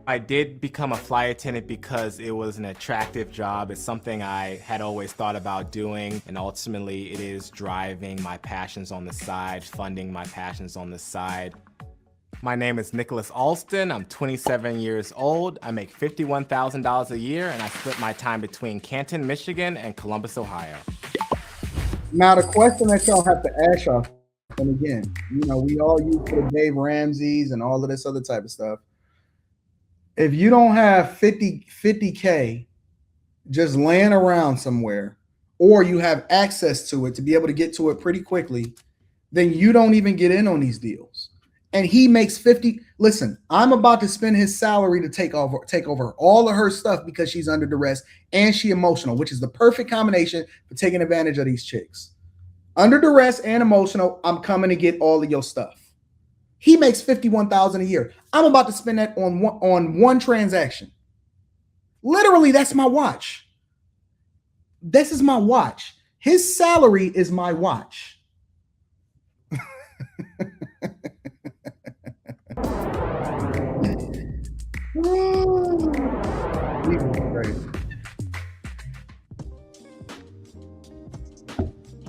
I did become a flight attendant because it was an attractive job. It's something I had always thought about doing, and ultimately it is driving my passions on the side, funding my passions on the side. My name is Nicholas Alston. I'm 27 years old. I make $51,000 a year, and I split my time between Canton, Michigan, and Columbus, Ohio. Now, the question that y'all have to ask y'all, and again, we all use for the Dave Ramseys and all of this other type of stuff. If you don't have 50K just laying around somewhere, or you have access to it to be able to get to it pretty quickly, then you don't even get in on these deals. And he makes 50. Listen, I'm about to spend his salary to take over all of her stuff because she's under duress and she emotional, which is the perfect combination for taking advantage of these chicks. Under duress and emotional, I'm coming to get all of your stuff. He makes $51,000 a year. I'm about to spend that on one transaction. Literally, that's my watch. This is my watch. His salary is my watch.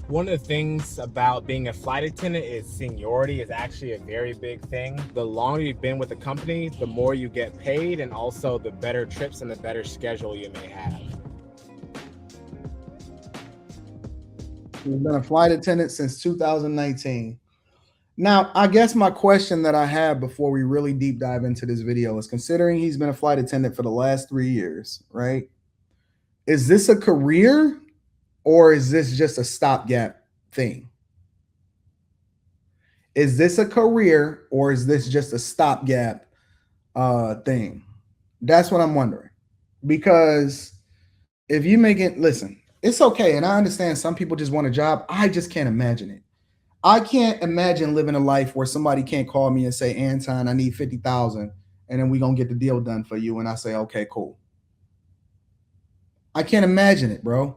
One of the things about being a flight attendant is seniority is actually a very big thing. The longer you've been with the company, the more you get paid, and also the better trips and the better schedule you may have. He's been a flight attendant since 2019. Now, I guess my question that I have before we really deep dive into this video is, considering he's been a flight attendant for the last 3 years, right? Is this a career or is this just a stopgap thing? Is this a career or is this just a stopgap thing? That's what I'm wondering. Because if you make it, listen, it's okay. And I understand some people just want a job. I just can't imagine it. I can't imagine living a life where somebody can't call me and say, Anton, I need 50,000, and then we're going to get the deal done for you. And I say, okay, cool. I can't imagine it, bro.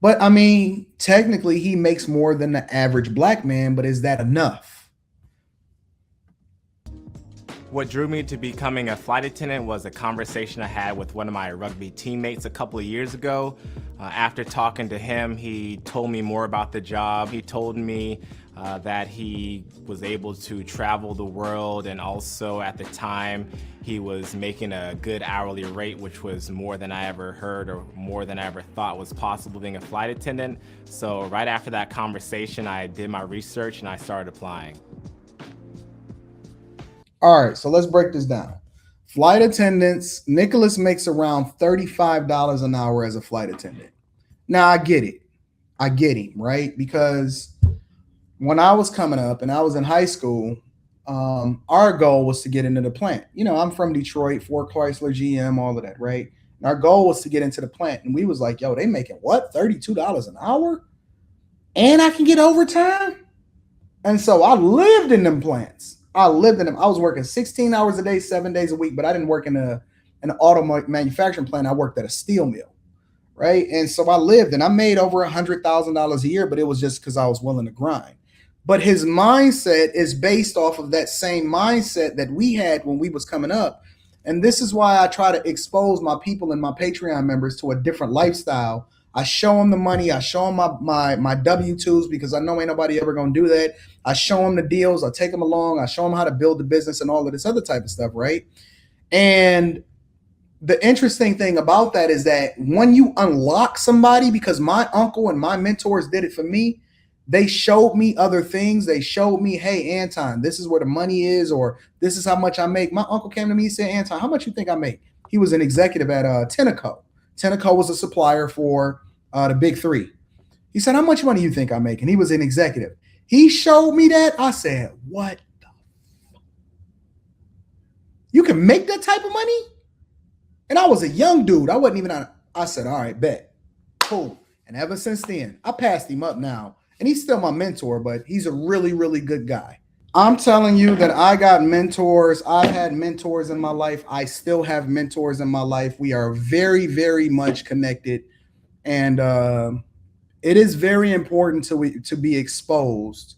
But I mean, technically he makes more than the average black man, but is that enough? What drew me to becoming a flight attendant was a conversation I had with one of my rugby teammates a couple of years ago. After talking to him, he told me more about the job. He told me that he was able to travel the world, and also at the time he was making a good hourly rate, which was more than I ever heard or more than I ever thought was possible being a flight attendant. So right after that conversation, I did my research and I started applying. All right, so let's break this down. Flight attendants, Nicholas makes around $35 an hour as a flight attendant. Now, I get it. I get him, right? Because when I was coming up and I was in high school, our goal was to get into the plant. I'm from Detroit, Ford Chrysler, GM, all of that, right? And our goal was to get into the plant. And we was like, yo, they making what? $32 an hour? And I can get overtime? And so I lived in them plants. I lived in them. I was working 16 hours a day, 7 days a week, but I didn't work in an auto manufacturing plant. I worked at a steel mill, right? And so I lived, and I made over $100,000 a year, but it was just because I was willing to grind. But his mindset is based off of that same mindset that we had when we was coming up. And this is why I try to expose my people and my Patreon members to a different lifestyle. I show them the money. I show them my W-2s, because I know ain't nobody ever going to do that. I show them the deals. I take them along. I show them how to build the business and all of this other type of stuff, right? And the interesting thing about that is that when you unlock somebody, because my uncle and my mentors did it for me, they showed me other things. They showed me, hey, Anton, this is where the money is, or this is how much I make. My uncle came to me and said, Anton, how much you think I make? He was an executive at Tenneco. Tenneco was a supplier for the big three. He said, how much money you think I make? And he was an executive. He showed me that. I said, what the fuck? You can make that type of money? And I was a young dude. I wasn't even on. I said, all right, bet. Cool. And ever since then, I passed him up now. And he's still my mentor, but he's a really, really good guy. I'm telling you that I got mentors. I've had mentors in my life. I still have mentors in my life. We are very, very much connected. And it is very important to be exposed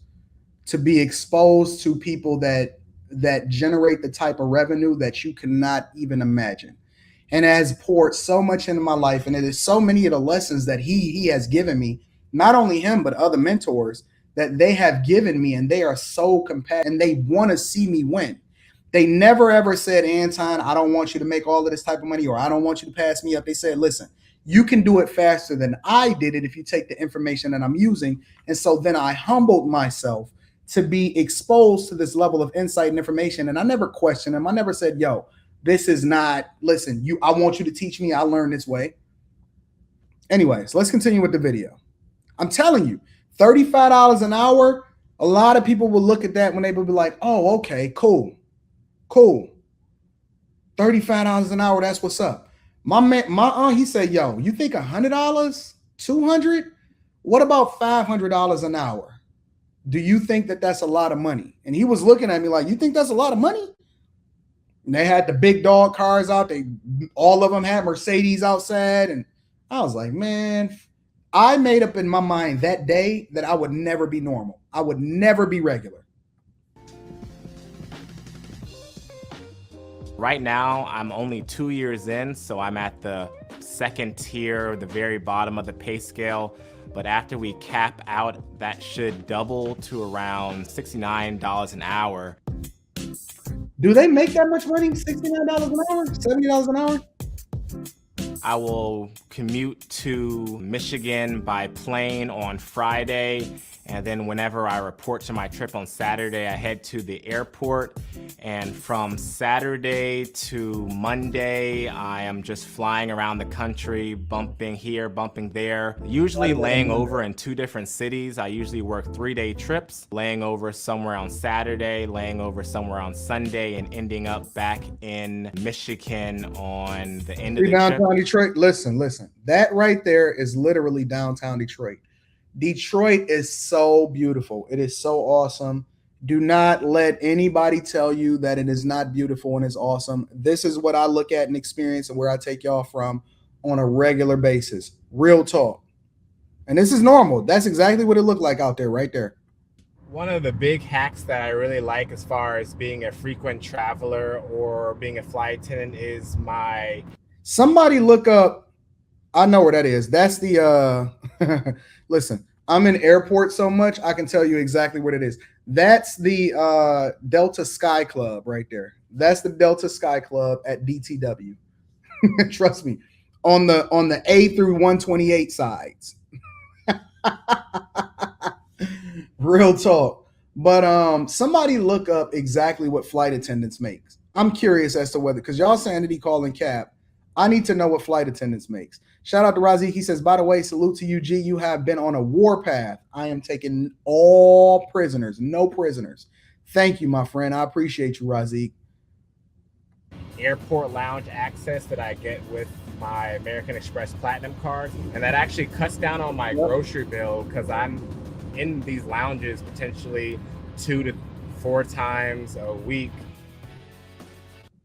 to people that that generate the type of revenue that you cannot even imagine, and has poured so much into my life. And it is so many of the lessons that he has given me, not only him, but other mentors that they have given me. And they are so compassionate and they want to see me win. They never ever said, Anton, I don't want you to make all of this type of money, or I don't want you to pass me up. They said, listen, you can do it faster than I did it if you take the information that I'm using. And so then I humbled myself to be exposed to this level of insight and information. And I never questioned them. I never said, yo, this is not, listen, I want you to teach me. I learned this way. Anyways, let's continue with the video. I'm telling you, $35 an hour, a lot of people will look at that when they will be like, oh, okay, cool. $35 an hour, that's what's up. My aunt, he said, yo, you think $100, $200? What about $500 an hour? Do you think that that's a lot of money? And he was looking at me like, you think that's a lot of money? And they had the big dog cars out. All of them had Mercedes outside. And I was like, man, I made up in my mind that day that I would never be normal. I would never be regular. Right now, I'm only 2 years in, so I'm at the second tier, the very bottom of the pay scale. But after we cap out, that should double to around $69 an hour. Do they make that much money? $69 an hour? $70 an hour? I will commute to Michigan by plane on Friday, and then whenever I report to my trip on Saturday, I head to the airport. And from Saturday to Monday, I am just flying around the country, bumping here, bumping there, usually laying over in 2 different cities. I usually work 3-day trips, laying over somewhere on Saturday, laying over somewhere on Sunday, and ending up back in Michigan on the end of the trip. Downtown Detroit, listen. That right there is literally downtown Detroit. Detroit is so beautiful. It is so awesome. Do not let anybody tell you that it is not beautiful and it's awesome. This is what I look at and experience and where I take y'all from on a regular basis. Real talk. And this is normal. That's exactly what it looked like out there, right there. One of the big hacks that I really like as far as being a frequent traveler or being a flight attendant is Somebody look up, I know where that is. That's the, listen, I'm in airport so much, I can tell you exactly what it is. That's the Delta Sky Club right there. That's the Delta Sky Club at DTW. Trust me, on the A through 128 sides. Real talk. But somebody look up exactly what flight attendants makes. I'm curious as to whether, because y'all saying that he calling cap. I need to know what flight attendants makes. Shout out to Razik. He says, by the way, salute to you, G. You have been on a war path. I am taking all prisoners, no prisoners. Thank you, my friend. I appreciate you, Razik. Airport lounge access that I get with my American Express Platinum card. And that actually cuts down on my grocery bill because I'm in these lounges potentially 2 to 4 times a week.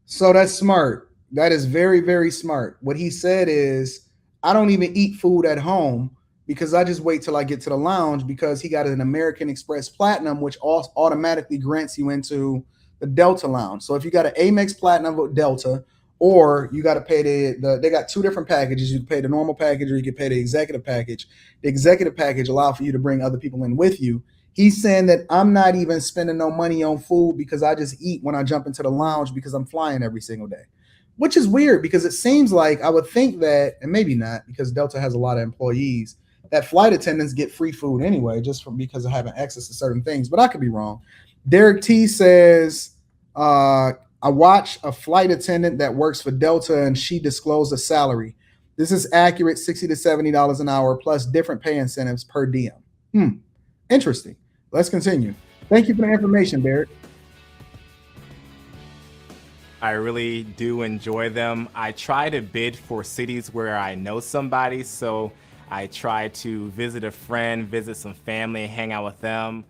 So that's smart. That is very, very smart. What he said is, I don't even eat food at home because I just wait till I get to the lounge, because he got an American Express Platinum, which automatically grants you into the Delta Lounge. So if you got an Amex Platinum with Delta, or you got to pay they got 2 different packages. You can pay the normal package, or you can pay the executive package. The executive package allows for you to bring other people in with you. He's saying that I'm not even spending no money on food because I just eat when I jump into the lounge because I'm flying every single day. Which is weird, because it seems like I would think that, and maybe not, because Delta has a lot of employees, that flight attendants get free food anyway, just because of having access to certain things. But I could be wrong. Derek T says, I watch a flight attendant that works for Delta and she disclosed a salary. This is accurate, $60 to $70 an hour plus different pay incentives per diem. Interesting. Let's continue. Thank you for the information, Derek. I really do enjoy them. I try to bid for cities where I know somebody, so I try to visit a friend, visit some family, hang out with them.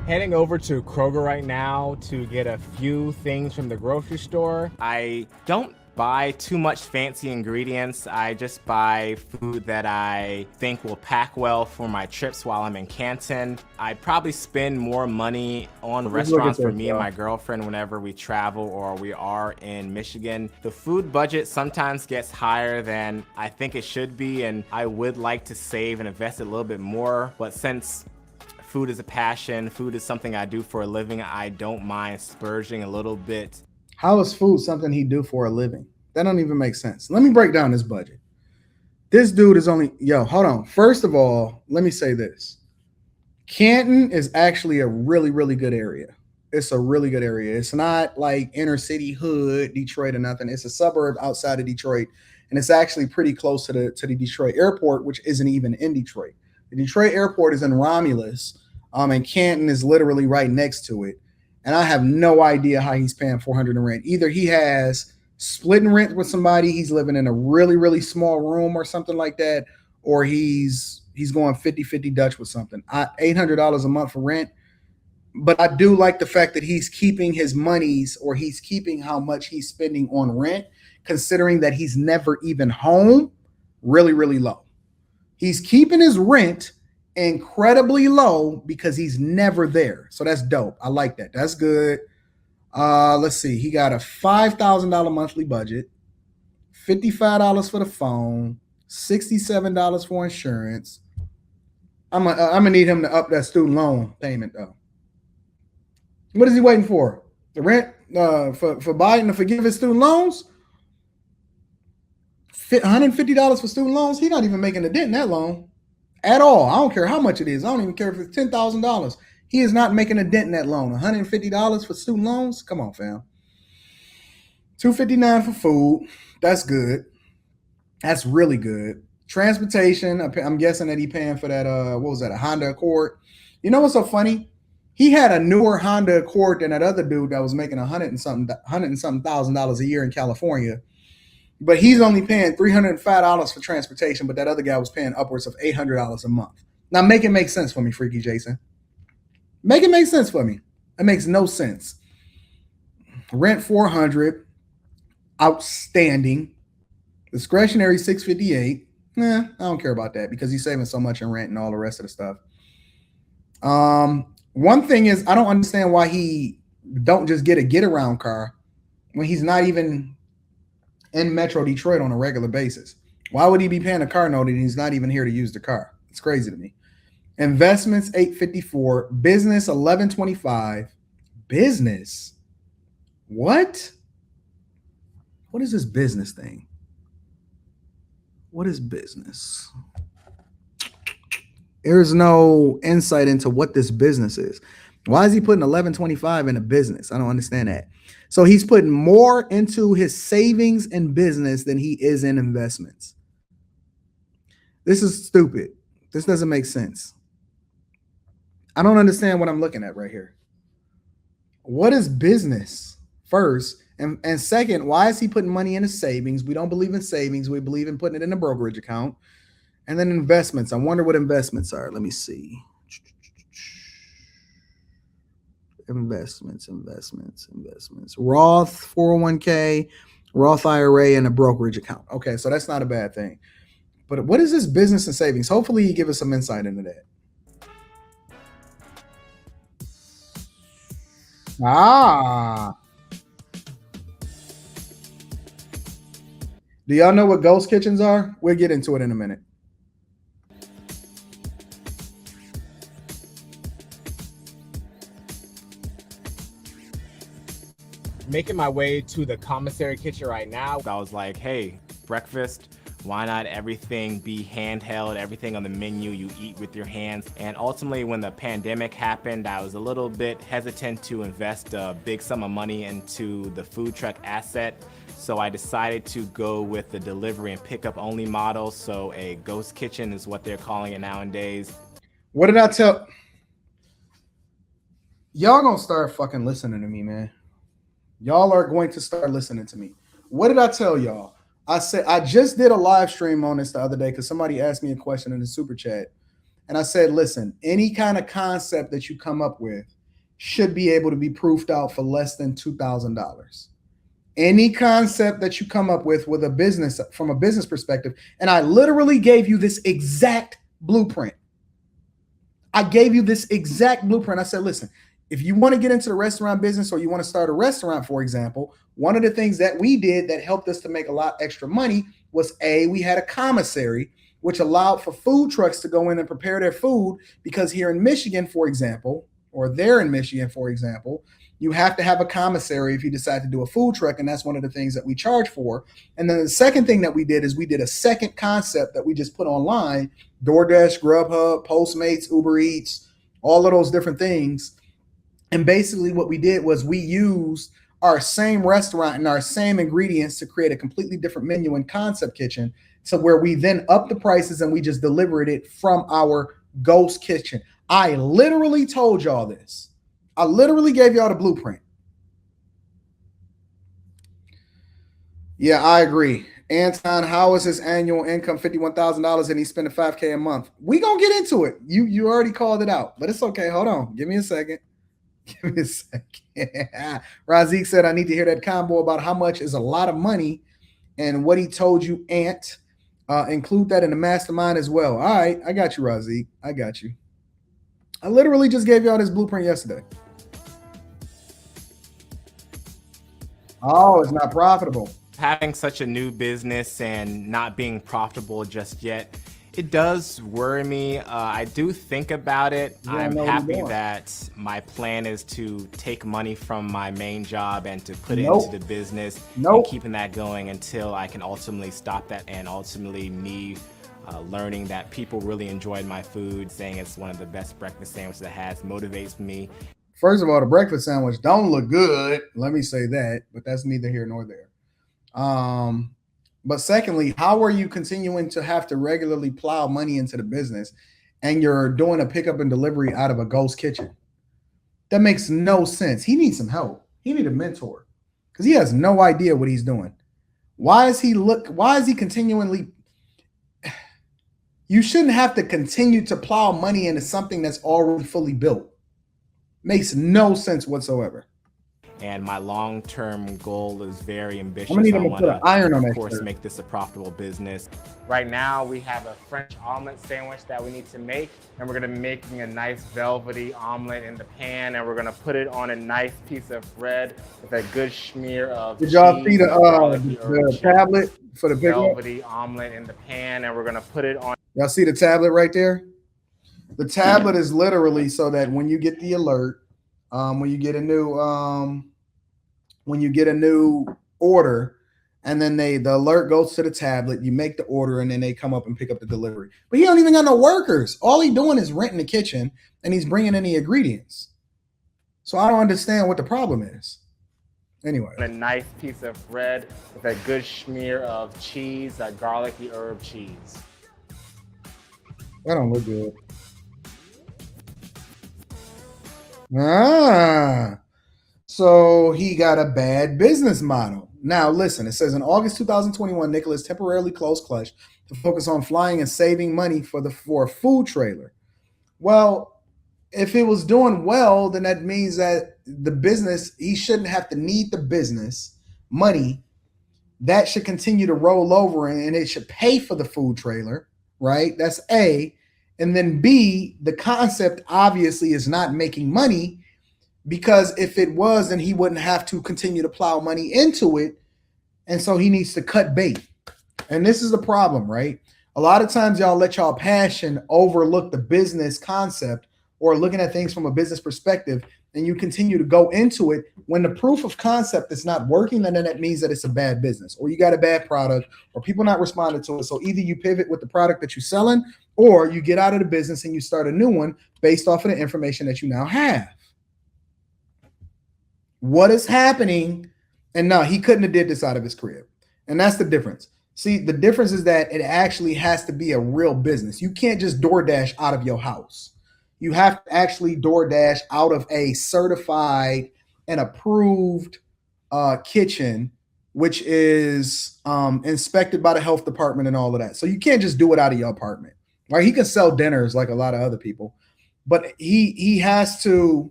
Heading over to Kroger right now to get a few things from the grocery store. I don't buy too much fancy ingredients. I just buy food that I think will pack well for my trips while I'm in Canton. I probably spend more money on restaurants for me and my girlfriend whenever we travel or we are in Michigan. The food budget sometimes gets higher than I think it should be, and I would like to save and invest a little bit more, but since food is a passion, food is something I do for a living, I don't mind splurging a little bit. How is food something he do for a living? That don't even make sense. Let me break down this budget. This dude is only, hold on. First of all, let me say this. Canton is actually a really, really good area. It's a really good area. It's not like inner city hood, Detroit or nothing. It's a suburb outside of Detroit. And it's actually pretty close to the Detroit airport, which isn't even in Detroit. The Detroit airport is in Romulus, and Canton is literally right next to it. And I have no idea how he's paying $400 in rent. Either he has splitting rent with somebody, he's living in a really, really small room or something like that, or he's going 50-50 Dutch with something. $800 a month for rent. But I do like the fact that he's keeping his monies, or he's keeping how much he's spending on rent, considering that he's never even home, really, really low. He's keeping his rent incredibly low because he's never there. So that's dope. I like that. That's good. Let's see. He got a $5,000 monthly budget, $55 for the phone, $67 for insurance. I'm gonna need him to up that student loan payment though. What is he waiting for? The rent for Biden to forgive his student loans? $150 for student loans? He's not even making a dent in that loan at all. I don't care how much it is. I don't even care if it's $10,000. He is not making a dent in that loan. $150 for student loans? Come on, fam. $259 for food. That's good. That's really good. Transportation. I'm guessing that he's paying for that. What was that? A Honda Accord. You know what's so funny? He had a newer Honda Accord than that other dude that was making $100 and something thousand a year in California. But he's only paying $305 for transportation, but that other guy was paying upwards of $800 a month. Now, make it make sense for me, Freaky Jason. Make it make sense for me. It makes no sense. Rent $400, outstanding. Discretionary $658. I don't care about that because he's saving so much in rent and all the rest of the stuff. One thing is, I don't understand why he don't just get a get-around car when he's not even in Metro Detroit on a regular basis. Why would he be paying a car note and he's not even here to use the car? It's crazy to me. Investments $854, business $1125. Business? What? What is this business thing? What is business? There's no insight into what this business is. Why is he putting $1125 in a business? I don't understand that. So he's putting more into his savings and business than he is in investments. This is stupid. This doesn't make sense. I don't understand what I'm looking at right here. What is business first? And second, why is he putting money into savings? We don't believe in savings. We believe in putting it in a brokerage account. And then investments. I wonder what investments are. Let me see. Investments. Roth 401k, Roth IRA, and a brokerage account. Okay, so that's not a bad thing. But what is this business and savings? Hopefully you give us some insight into that. Do y'all know what ghost kitchens are? We'll get into it in a minute. Making my way to the commissary kitchen right now. I was like, hey, breakfast, why not everything be handheld, everything on the menu you eat with your hands? And ultimately, when the pandemic happened, I was a little bit hesitant to invest a big sum of money into the food truck asset. So I decided to go with the delivery and pickup only model. So a ghost kitchen is what they're calling it nowadays. What did I tell? Y'all gonna start fucking listening to me, man. Y'all are going to start listening to me. What did I tell y'all? I said, I just did a live stream on this the other day because somebody asked me a question in the super chat. And I said, listen, any kind of concept that you come up with should be able to be proofed out for less than $2,000. any concept that you come up with a business from a business perspective. And I literally gave you this exact blueprint. I gave you this exact blueprint. I said, listen, if you want to get into the restaurant business or you want to start a restaurant, for example, one of the things that we did that helped us to make a lot extra money was we had a commissary, which allowed for food trucks to go in and prepare their food, because here in Michigan, for example, or there in Michigan, for example, you have to have a commissary if you decide to do a food truck, and that's one of the things that we charge for. And then the second thing that we did is we did a second concept that we just put online: DoorDash, Grubhub, Postmates, Uber Eats, all of those different things. And basically what we did was we used our same restaurant and our same ingredients to create a completely different menu and concept kitchen, to where we then up the prices and we just delivered it from our ghost kitchen. I literally told y'all this. I literally gave y'all the blueprint. Yeah, I agree. Anton, how is his annual income $51,000 and he's spending $5K a month? We gonna get into it. You already called it out, but it's okay. Hold on. Give me a second. Give me a second. Razik said, I need to hear that combo about how much is a lot of money and what he told you, Ant. Include that in the mastermind as well. All right, I got you, Razik. I got you. I literally just gave y'all this blueprint yesterday. Oh, it's not profitable. Having such a new business and not being profitable just yet, it does worry me. I do think about it. I'm happy that my plan is to take money from my main job and to put it into the business and keeping that going until I can ultimately stop that, and ultimately me learning that people really enjoyed my food, saying it's one of the best breakfast sandwiches it has, motivates me. First of all, the breakfast sandwich don't look good. Let me say that, but that's neither here nor there. But secondly, how are you continuing to have to regularly plow money into the business and you're doing a pickup and delivery out of a ghost kitchen? That makes no sense. He needs some help. He needs a mentor because he has no idea what he's doing. Why is he continually? You shouldn't have to continue to plow money into something that's already fully built. Makes no sense whatsoever. And my long-term goal is very ambitious. I want to, of course, make this a profitable business. Right now, we have a French omelet sandwich that we need to make, and we're going to be making a nice velvety omelet in the pan, and we're going to put it on a nice piece of bread with a good smear of cheese. Did y'all see the tablet for the big velvety omelet in the pan, and we're going to put it on. Y'all see the tablet right there? The tablet is literally so that when you get the alert, when you get a new order, and then the alert goes to the tablet, you make the order, and then they come up and pick up the delivery. But he don't even got no workers. All he doing is renting the kitchen, and he's bringing in the ingredients. So I don't understand what the problem is. Anyway, a nice piece of bread with a good smear of cheese, a garlicky herb cheese. That don't look good. So he got a bad business model. Now, listen, it says in August 2021, Nicholas temporarily closed Clutch to focus on flying and saving money for a food trailer. Well, if it was doing well, then that means that the business, he shouldn't have to need the business money. That should continue to roll over and it should pay for the food trailer, right? That's A. And then B, the concept obviously is not making money, because if it was, then he wouldn't have to continue to plow money into it. And so he needs to cut bait. And this is the problem, right? A lot of times y'all let y'all passion overlook the business concept or looking at things from a business perspective, and you continue to go into it when the proof of concept is not working, then that means that it's a bad business, or you got a bad product, or people not responding to it. So either you pivot with the product that you're selling, or you get out of the business and you start a new one based off of the information that you now have. What is happening? And no, he couldn't have did this out of his crib. And that's the difference. See, the difference is that it actually has to be a real business. You can't just DoorDash out of your house. You have to actually DoorDash out of a certified and approved kitchen, which is inspected by the health department and all of that. So you can't just do it out of your apartment. Right? He can sell dinners like a lot of other people, but he has to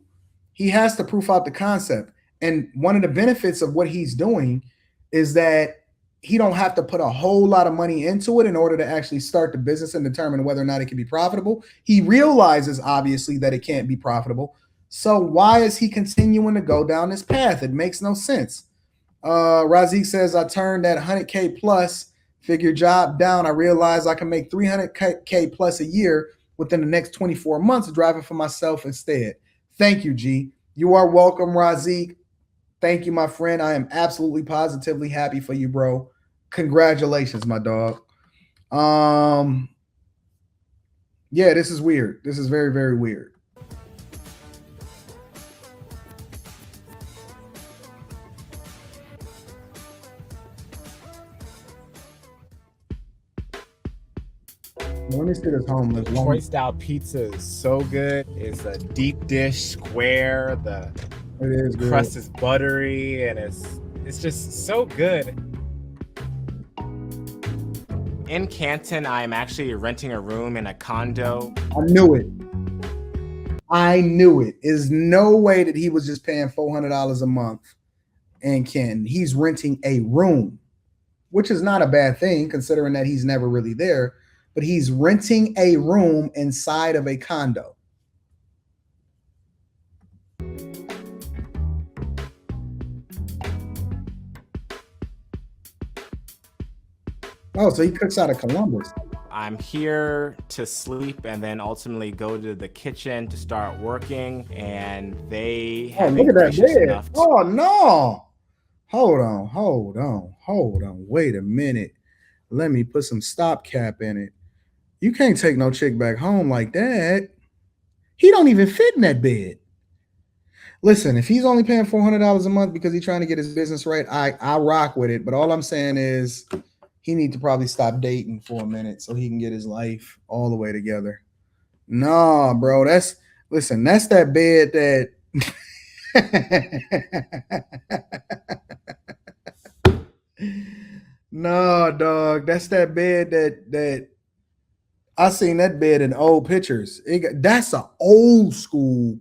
proof out the concept. And one of the benefits of what he's doing is that he don't have to put a whole lot of money into it in order to actually start the business and determine whether or not it can be profitable. He realizes obviously that it can't be profitable. So why is he continuing to go down this path? It makes no sense. Razik says, I turned that 100K plus figure job down. I realized I can make 300K plus a year within the next 24 months driving for myself instead. Thank you, G. You are welcome, Razik. Thank you, my friend. I am absolutely positively happy for you, bro. Congratulations, my dog. Yeah, this is weird. This is very, very weird. Let me see this homeless. Point style pizza is so good. It's a deep dish, square. The crust is buttery, and it's just so good. In Canton, I am actually renting a room in a condo. I knew it. I knew it. There's no way that he was just paying $400 a month in Canton. He's renting a room, which is not a bad thing considering that he's never really there. But he's renting a room inside of a condo. Oh, so he cooks out of Columbus. I'm here to sleep and then ultimately go to the kitchen to start working. And they have look at that bed. enough Oh, no. Hold on. Wait a minute. Let me put some stopgap in it. You can't take no chick back home like that. He don't even fit in that bed. Listen, if he's only paying $400 a month because he's trying to get his business right, I rock with it. But all I'm saying is he needs to probably stop dating for a minute so he can get his life all the way together. No, bro, that's that bed that no, dog, that's that bed that I seen that bed in old pictures. That's an old school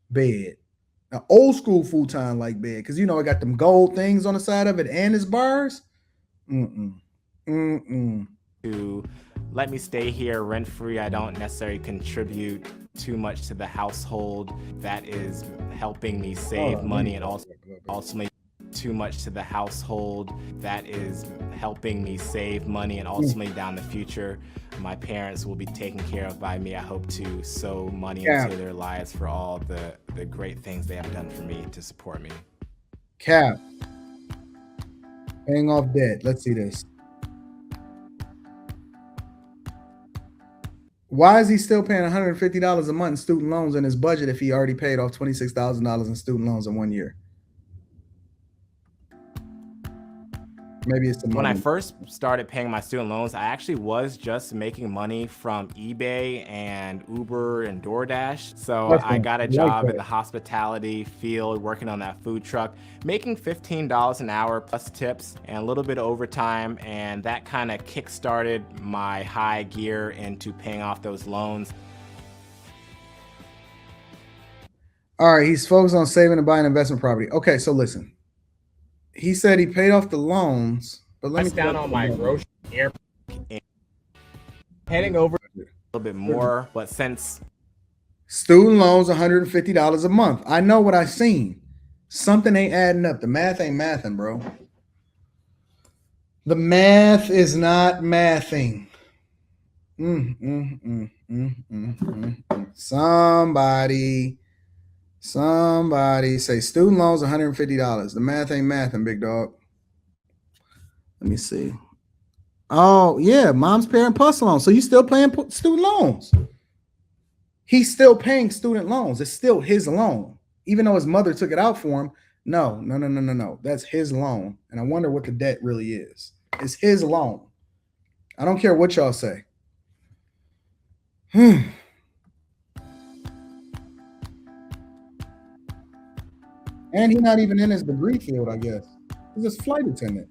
bed, an old school futon like bed, because it got them gold things on the side of it and its bars. To let me stay here rent free. I don't necessarily contribute too much to the household. That is helping me save money and also ultimately too much to the household. That is helping me save money and ultimately down the future, my parents will be taken care of by me. I hope to sow money into their lives for all the great things they have done for me to support me. Cap. Paying off debt. Let's see this. Why is he still paying $150 a month in student loans in his budget if he already paid off $26,000 in student loans in 1 year? Maybe it's when I first started paying my student loans, I actually was just making money from eBay and Uber and DoorDash. So I got a job in the hospitality field working on that food truck, making $15 an hour plus tips and a little bit of overtime. And that kind of kick-started my high gear into paying off those loans. All right, he's focused on saving and buying investment property. Okay, so listen. He said he paid off the loans, but let me down on my grocery heading over a little bit more, but since student loans $150 a month. I know what I seen. Something ain't adding up. The math ain't mathing, bro. The math is not mathing. Somebody say student loans $150. The math ain't mathing, big dog. Let me see. Oh, yeah, mom's parent plus loans. So you still paying student loans. He's still paying student loans. It's still his loan. Even though his mother took it out for him. No. That's his loan. And I wonder what the debt really is. It's his loan. I don't care what y'all say. And he's not even in his degree field, I guess. He's just flight attendant.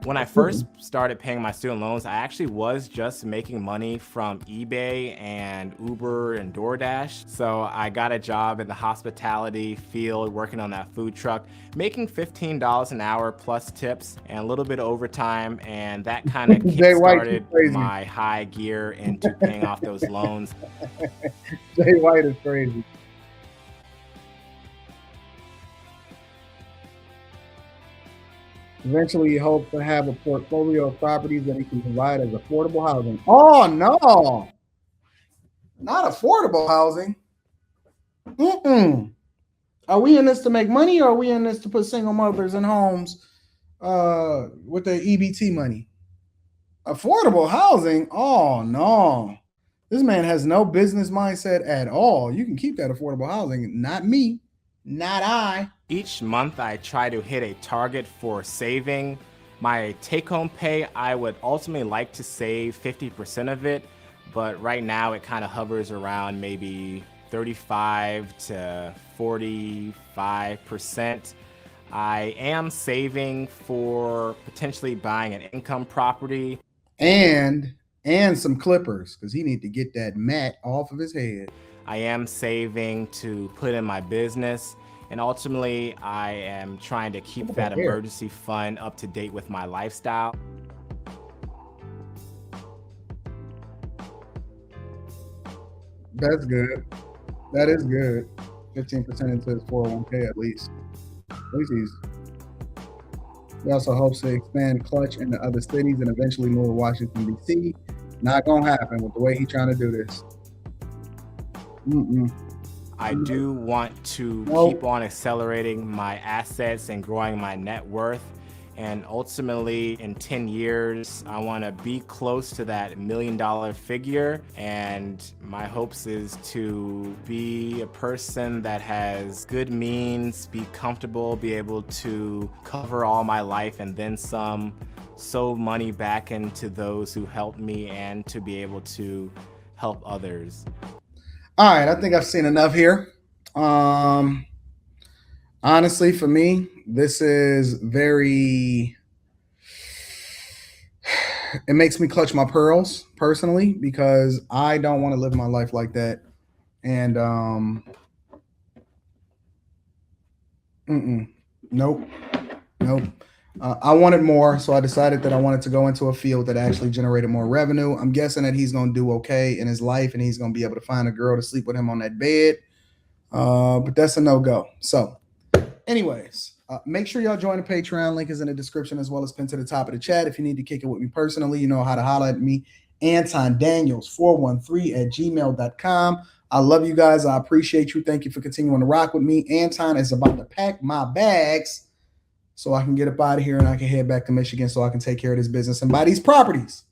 When I first started paying my student loans, I actually was just making money from eBay and Uber and DoorDash. So I got a job in the hospitality field working on that food truck, making $15 an hour plus tips and a little bit of overtime. And that kind of Jay White is kick-started crazy. my high gear into paying off those loans. Jay White is crazy. Eventually, he hopes to have a portfolio of properties that he can provide as affordable housing. Oh, no. Not affordable housing. Are we in this to make money, or are we in this to put single mothers in homes with the EBT money? Affordable housing? Oh, no. This man has no business mindset at all. You can keep that affordable housing. Not me. Not I. Each month, I try to hit a target for saving. My take-home pay, I would ultimately like to save 50% of it, but right now it kind of hovers around maybe 35 to 45%. I am saving for potentially buying an income property. And some clippers, because he need to get that mat off of his head. I am saving to put in my business. And ultimately, I am trying to keep that emergency fund up to date with my lifestyle. That's good. That is good. 15% into his 401k at least. At least he also hopes to expand Clutch into other cities and eventually move to Washington, D.C. Not going to happen with the way he's trying to do this. I do want to keep on accelerating my assets and growing my net worth. And ultimately, in 10 years, I want to be close to that $1 million figure. And my hopes is to be a person that has good means, be comfortable, be able to cover all my life and then some, sow money back into those who helped me, and to be able to help others. All right, I think I've seen enough here. Honestly, for me, this is very, it makes me clutch my pearls personally, because I don't want to live my life like that. And nope. I wanted more, so I decided that I wanted to go into a field that actually generated more revenue. I'm guessing that he's going to do okay in his life, and he's going to be able to find a girl to sleep with him on that bed. But that's a no-go. So anyways, make sure y'all join the Patreon. Link is in the description as well as pinned to the top of the chat. If you need to kick it with me personally, you know how to holler at me. Anton Daniels 413@gmail.com. I love you guys. I appreciate you. Thank you for continuing to rock with me. Anton is about to pack my bags so I can get up out of here and I can head back to Michigan so I can take care of this business and buy these properties.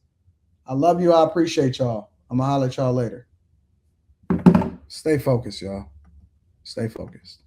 I love you. I appreciate y'all. I'm going to holler at y'all later. Stay focused, y'all. Stay focused.